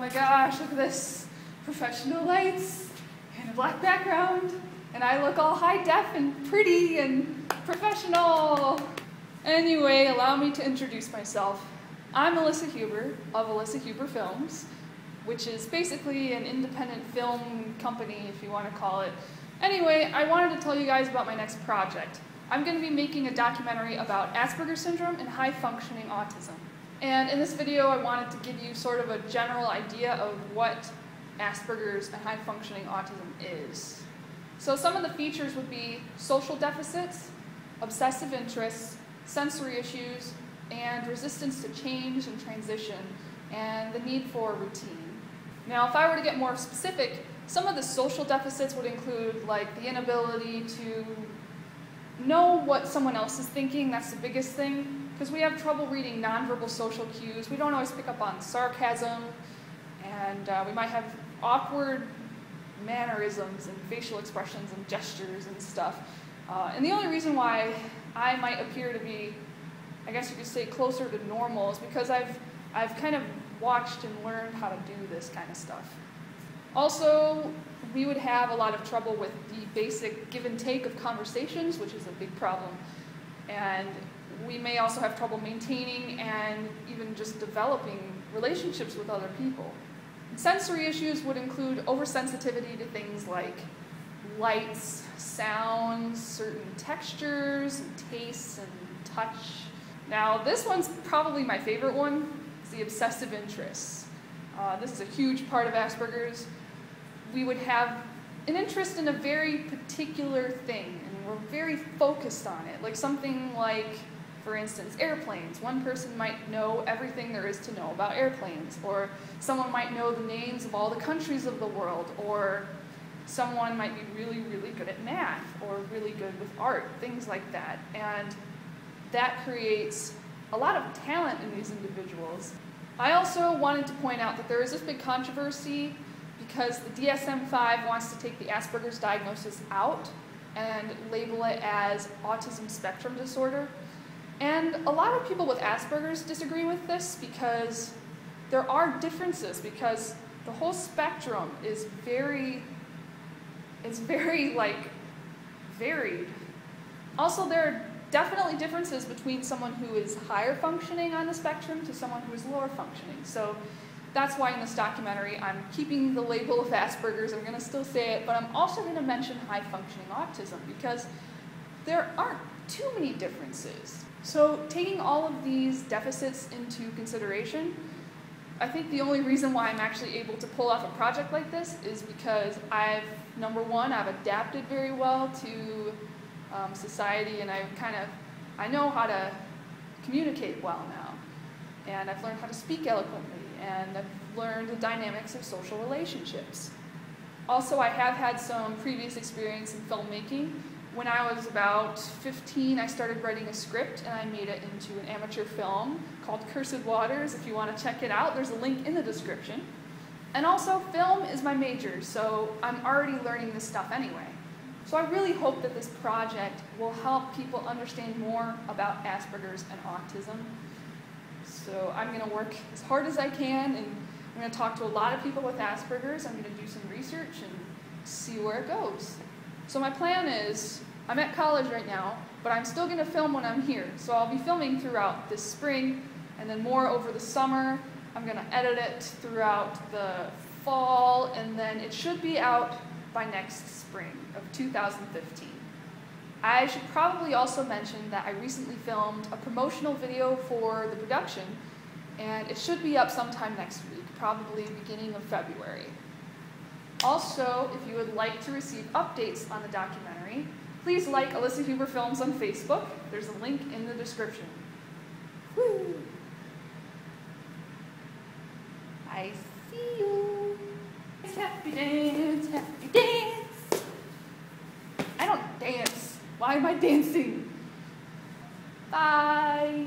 my gosh, look at this, professional lights and a black background, and I look all high def and pretty and professional. Anyway, allow me to introduce myself. I'm Alyssa Huber of Alyssa Huber Films, which is basically an independent film company, if you want to call it. Anyway, I wanted to tell you guys about my next project. I'm going to be making a documentary about Asperger Syndrome and high-functioning autism. And in this video, I wanted to give you sort of a general idea of what Asperger's and high-functioning autism is. So some of the features would be social deficits, obsessive interests, sensory issues, and resistance to change and transition, and the need for routine. Now, if I were to get more specific, some of the social deficits would include like the inability to know what someone else is thinking. That's the biggest thing, because we have trouble reading nonverbal social cues. We don't always pick up on sarcasm, and we might have awkward mannerisms and facial expressions and gestures and stuff. And the only reason why I might appear to be, I guess you could say, closer to normal is because I've kind of watched and learned how to do this kind of stuff. Also, we would have a lot of trouble with the basic give and take of conversations, which is a big problem. And we may also have trouble maintaining and even just developing relationships with other people. Sensory issues would include oversensitivity to things like lights, sounds, certain textures, and tastes, and touch. Now, this one's probably my favorite one. It's the obsessive interests. This is a huge part of Asperger's. We would have an interest in a very particular thing, and we're very focused on it. Like something like, for instance, airplanes. One person might know everything there is to know about airplanes, or someone might know the names of all the countries of the world, or someone might be really, really good at math, or really good with art, things like that. And that creates a lot of talent in these individuals. I also wanted to point out that there is this big controversy because the DSM-5 wants to take the Asperger's diagnosis out and label it as autism spectrum disorder. And a lot of people with Asperger's disagree with this because there are differences, because the whole spectrum is very like varied. Also, there are definitely differences between someone who is higher functioning on the spectrum to someone who is lower functioning. So that's why in this documentary I'm keeping the label of Asperger's. I'm going to still say it, but I'm also going to mention high functioning autism because there aren't too many differences. So taking all of these deficits into consideration, I think the only reason why I'm actually able to pull off a project like this is because number one, I've adapted very well to society, and I know how to communicate well now, and I've learned how to speak eloquently, and I've learned the dynamics of social relationships. Also, I have had some previous experience in filmmaking. When I was about 15, I started writing a script, and I made it into an amateur film called Cursed Waters. If you want to check it out, there's a link in the description. And also, film is my major, so I'm already learning this stuff anyway. So I really hope that this project will help people understand more about Asperger's and autism. So I'm going to work as hard as I can, and I'm going to talk to a lot of people with Asperger's. I'm going to do some research and see where it goes. So my plan is, I'm at college right now, but I'm still going to film when I'm here. So I'll be filming throughout this spring, and then more over the summer. I'm going to edit it throughout the fall, and then it should be out by next spring of 2015. I should probably also mention that I recently filmed a promotional video for the production, and it should be up sometime next week, probably beginning of February. Also, if you would like to receive updates on the documentary, please like Alyssa Huber Films on Facebook. There's a link in the description. Woo! I see you. Happy dance, happy dance. I don't dance. Why am I dancing? Bye.